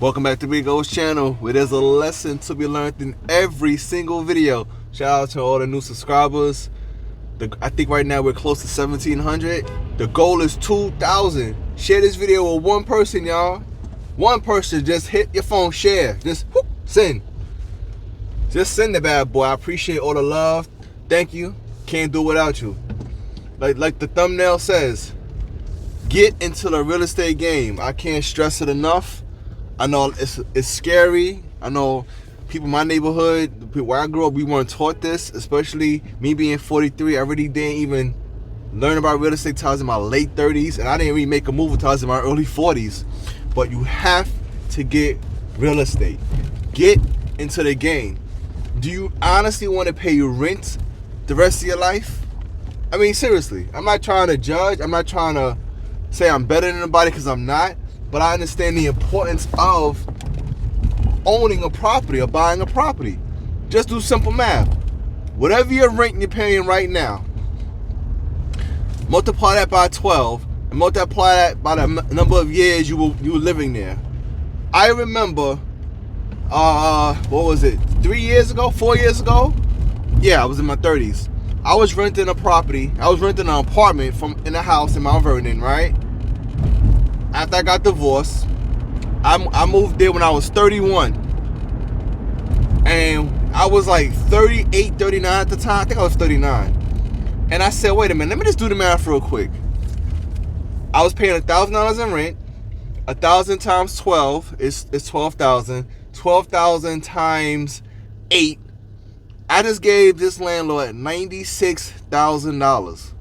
Welcome back to Big O's channel, where there's a lesson to be learned in every single video. Shout out to all the new subscribers. I think right now we're close to 1,700. The goal is 2,000. Share this video with one person, y'all. One person. Just hit your phone, share. Just whoop, send. Just send the bad boy. I appreciate all the love. Thank you. Can't do it without you. Like the thumbnail says, get into the real estate game. I can't stress it enough. I know it's scary. I know people in my neighborhood, where I grew up, we weren't taught this. Especially me being 43, I really didn't even learn about real estate until I was in my late 30s, and I didn't really make a move until I was in my early 40s. But you have to get real estate. Get into the game. Do you honestly want to pay your rent the rest of your life? I mean, seriously. I'm not trying to judge. I'm not trying to say I'm better than anybody, because I'm not. But I understand the importance of owning a property or buying a property. Just do simple math. Whatever your rent you're paying right now, multiply that by 12 and multiply that by the number of years you were living there. I remember, what was it, 3 years ago, 4 years ago? Yeah, I was in my 30s. I was renting a property. I was renting an apartment in a house in Mount Vernon, right? After I got divorced, I moved there when I was 31. And I was like 38, 39 at the time. I think I was 39. And I said, wait a minute, let me just do the math real quick. I was paying $1,000 in rent. 1,000 times 12 is 12,000. 12,000 times 8. I just gave this landlord $96,000.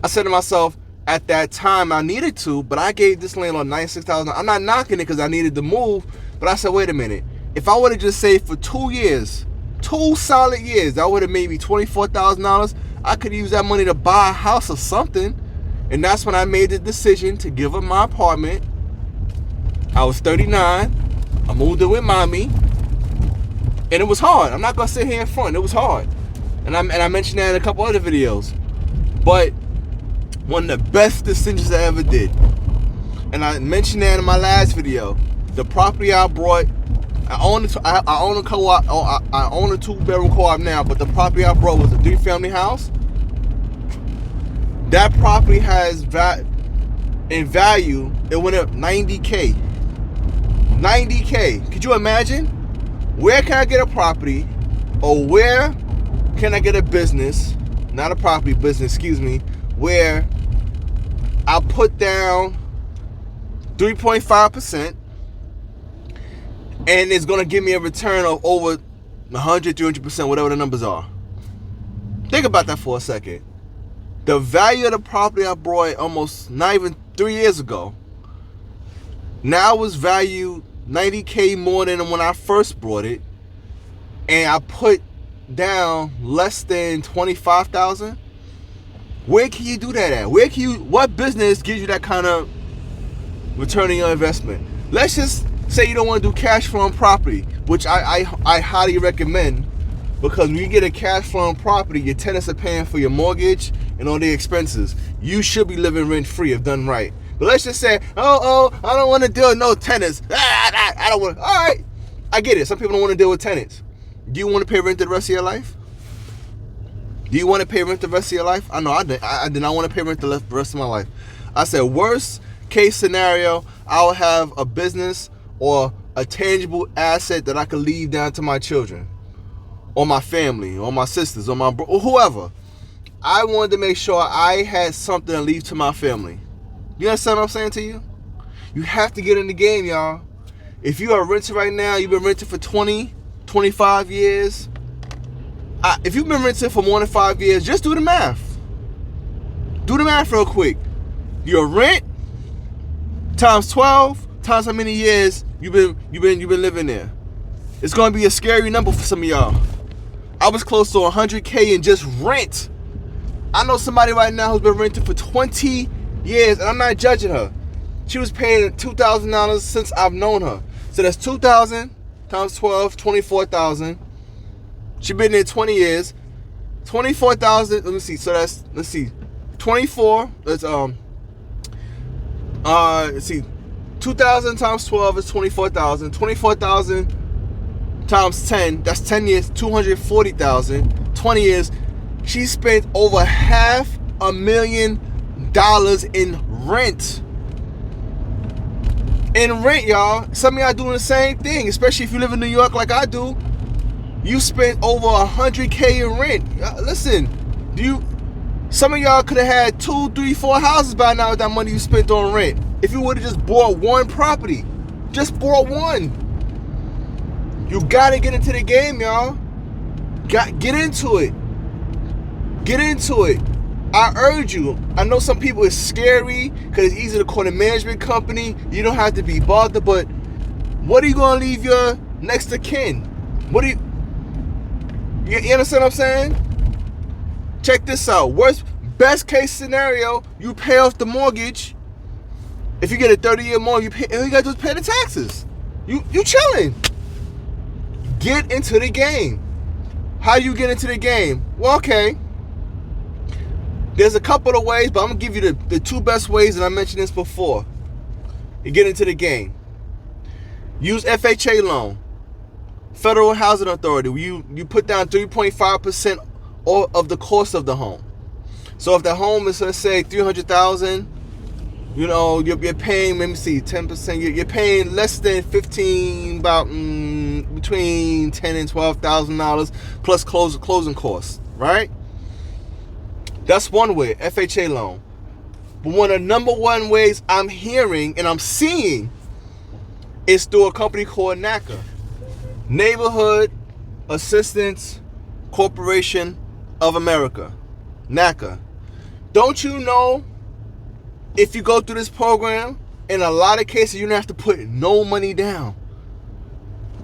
I said to myself, at that time I needed to, but I gave this landlord $96,000. I'm not knocking it because I needed to move, but I said, wait a minute. If I would have just saved for 2 years, 2 solid years, that would have made me $24,000. I could use that money to buy a house or something. And that's when I made the decision to give up my apartment. I was 39. I moved in with mommy. And it was hard. I'm not going to sit here in front. It was hard. And I mentioned that in a couple other videos. But one of the best decisions I ever did. And I mentioned that in my last video. The property I bought, I own a co-op. I own a 2-bedroom co-op now, but the property I bought was a 3-family house. That property has in value, it went up $90K. $90K. Could you imagine? Where can I get a property, or where can I get a business, not a property, business, excuse me, where I put down 3.5% and it's going to give me a return of over 100, 300%, whatever the numbers are. Think about that for a second. The value of the property I bought almost not even 3 years ago now was valued $90K more than when I first bought it, and I put down less than $25,000. Where can you do that at? What business gives you that kind of return on your investment? Let's just say you don't want to do cash flow on property, which I highly recommend, because when you get a cash flow on property, your tenants are paying for your mortgage and all the expenses. You should be living rent free if done right. But let's just say, I don't want to deal with no tenants. I don't want. All right, I get it. Some people don't want to deal with tenants. Do you want to pay rent the rest of your life? Do you want to pay rent the rest of your life? I know I did not want to pay rent the rest of my life. I said, worst case scenario, I'll have a business or a tangible asset that I could leave down to my children, or my family, or my sisters, or or whoever. I wanted to make sure I had something to leave to my family. You understand what I'm saying to you? You have to get in the game, y'all. If you are renting right now, you've been renting for 20, 25 years. If you've been renting for more than 5 years, just do the math. Do the math real quick. Your rent times 12 times how many years you've been living there. It's gonna be a scary number for some of y'all. I was close to 100K in just rent. I know somebody right now who's been renting for 20 years, and I'm not judging her. She was paying $2,000 since I've known her. So that's 2,000 times 12, 24,000. She's been there 20 years. 24,000. Let me see. So let's see. 24. Let's see. 2,000 times 12 is 24,000. 24,000 times 10, that's 10 years, 240,000. 20 years, she spent over $500,000 in rent. In rent, y'all. Some of y'all doing the same thing, especially if you live in New York like I do. You spent over $100K in rent. Listen, some of y'all could have had 2, 3, 4 houses by now with that money you spent on rent. If you would have just bought one property. Just bought one. You gotta get into the game, y'all. Get into it. Get into it. I urge you. I know some people it's scary because it's easy to call a management company. You don't have to be bothered, but what are you gonna leave your next of kin? You understand what I'm saying? Check this out. Best case scenario, you pay off the mortgage. If you get a 30-year mortgage, all you gotta do is pay the taxes. You chilling. Get into the game. How do you get into the game? Well, okay. There's a couple of ways, but I'm going to give you the 2 best ways, and I mentioned this before. You get into the game. Use FHA loan. Federal Housing Authority. You put down 3.5% of the cost of the home. So if the home is, let's say, $300,000, you're paying, let me see, 10%. You're paying less than 15, about between $10,000 and $12,000 plus closing costs, right? That's one way, FHA loan. But one of the number one ways I'm hearing and I'm seeing is through a company called NACA, Neighborhood Assistance Corporation of America, NACA. Don't you know, if you go through this program, in a lot of cases, you don't have to put no money down.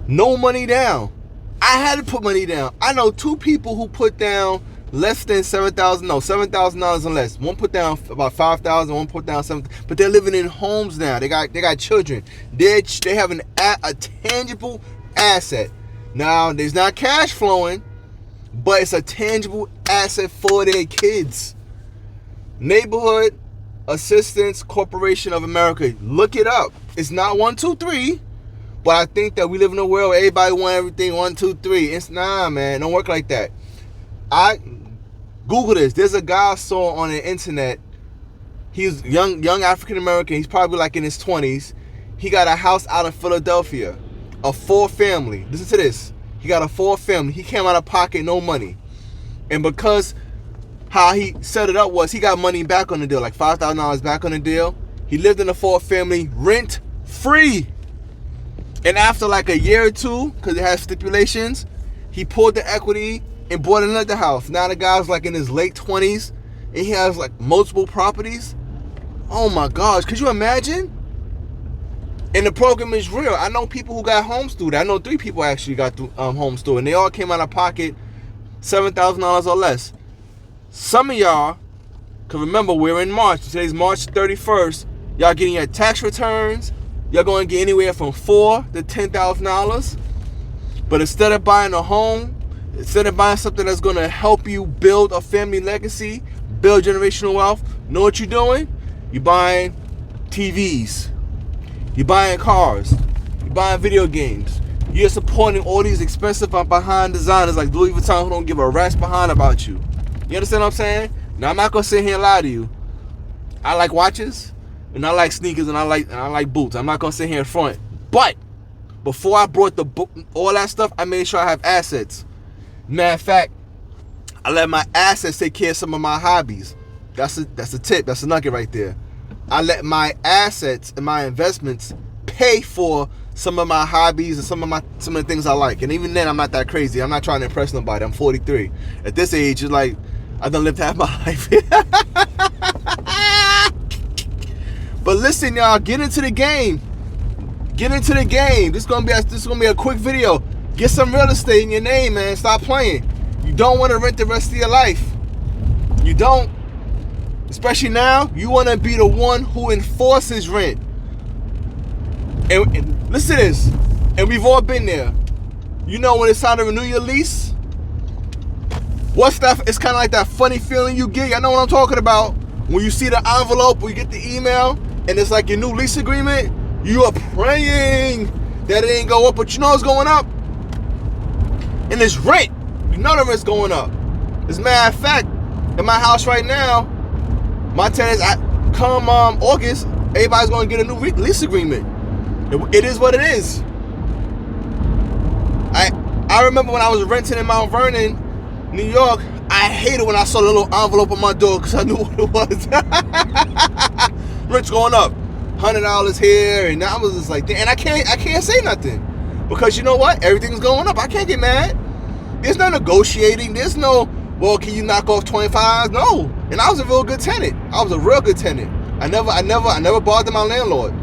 No money down. I had to put money down. I know 2 people who put down less than $7,000 and less. One put down about $5,000, one put down $7,000. But they're living in homes now. They got children. They have a tangible asset. Now, there's not cash flowing, but it's a tangible asset for their kids. Neighborhood Assistance Corporation of America. Look it up. It's not 1, 2, 3. But I think that we live in a world where everybody want everything 1, 2, 3. It's man. Don't work like that. Google this. There's a guy I saw on the internet. He's young African American. He's probably like in his 20s. He got a house out of Philadelphia, a 4-family. Listen to this. He got a 4-family. He came out of pocket, no money, and because how he set it up was he got money back on the deal, like $5,000 back on the deal. He lived in a 4-family rent free, and after like a year or 2, because it has stipulations, he pulled the equity and bought another house. Now the guy's like in his late 20s and he has like multiple properties. Oh my gosh, could you imagine? And the program is real. I know people who got homeschooled. I know 3 people actually got homeschooled, and they all came out of pocket $7,000 or less. Some of y'all, because remember, we're in March. Today's March 31st. Y'all getting your tax returns. You're going to get anywhere from $4,000 to $10,000. But instead of buying a home, instead of buying something that's going to help you build a family legacy, build generational wealth, know what you're doing? You're buying TVs. You're buying cars. You're buying video games. You're supporting all these expensive behind designers like Louis Vuitton who don't give a rat's behind about you. You understand what I'm saying? Now, I'm not going to sit here and lie to you. I like watches, and I like sneakers, and I like boots. I'm not going to sit here in front. But before I brought all that stuff, I made sure I have assets. Matter of fact, I let my assets take care of some of my hobbies. That's a tip. That's a nugget right there. I let my assets and my investments pay for some of my hobbies and some of the things I like. And even then, I'm not that crazy. I'm not trying to impress nobody. I'm 43. At this age, it's like I done lived half my life. But listen, y'all, get into the game. Get into the game. This is gonna be a quick video. Get some real estate in your name, man. Stop playing. You don't want to rent the rest of your life. You don't. Especially now, you want to be the one who enforces rent. And listen to this. And we've all been there. You know when it's time to renew your lease? What's that? It's kind of like that funny feeling you get. I know what I'm talking about. When you see the envelope, or you get the email, and it's like your new lease agreement. You are praying that it ain't go up, but you know it's going up. And it's rent. You know the rent's going up. As a matter of fact, in my house right now, my tenants, come August, everybody's going to get a new lease agreement. It is what it is. I remember when I was renting in Mount Vernon, New York, I hated when I saw the little envelope on my door because I knew what it was. Rent's going up. $100 here, and I was just like, and I can't say nothing. Because you know what? Everything's going up. I can't get mad. There's no negotiating. There's no, well, can you knock off 25? No. And I was a real good tenant. I was a real good tenant. I never bothered my landlord.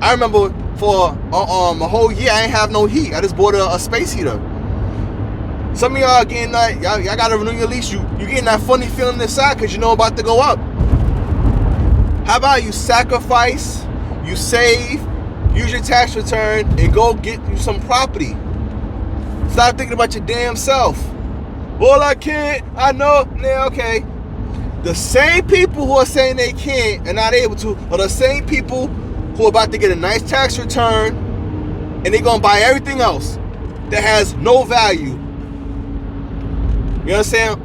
I remember for a whole year I ain't have no heat. I just bought a space heater. Some of y'all getting that, y'all gotta renew your lease. You getting that funny feeling inside because you know about to go up. How about you sacrifice, you save, use your tax return, and go get you some property. Stop thinking about your damn self. Well, I can't. I know. Yeah, okay. The same people who are saying they can't and not able to are the same people who are about to get a nice tax return and they're going to buy everything else that has no value. You know what I'm saying?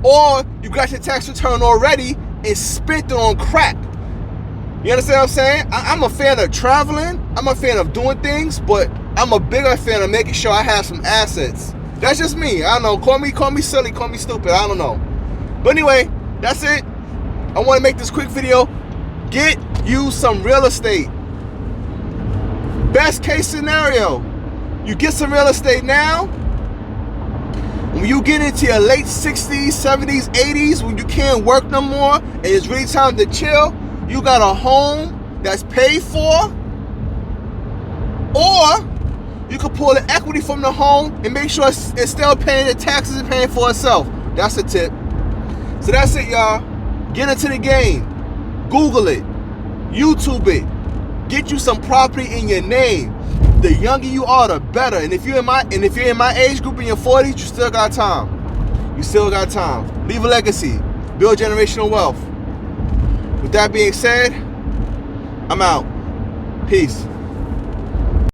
Or you got your tax return already and spent it on crap. You understand what I'm saying? I'm a fan of traveling. I'm a fan of doing things, but I'm a bigger fan of making sure I have some assets. That's just me. I don't know. Call me silly, call me stupid. I don't know. But anyway, that's it. I want to make this quick video. Get you some real estate. Best case scenario, you get some real estate now. When you get into your late 60s, 70s, 80s, when you can't work no more and it's really time to chill, you got a home that's paid for, or you can pull the equity from the home and make sure it's still paying the taxes and paying for itself. That's a tip. So that's it, y'all. Get into the game. Google it. YouTube it. Get you some property in your name. The younger you are, the better. And if you're in my age group in your 40s, you still got time. You still got time. Leave a legacy. Build generational wealth. With that being said, I'm out. Peace.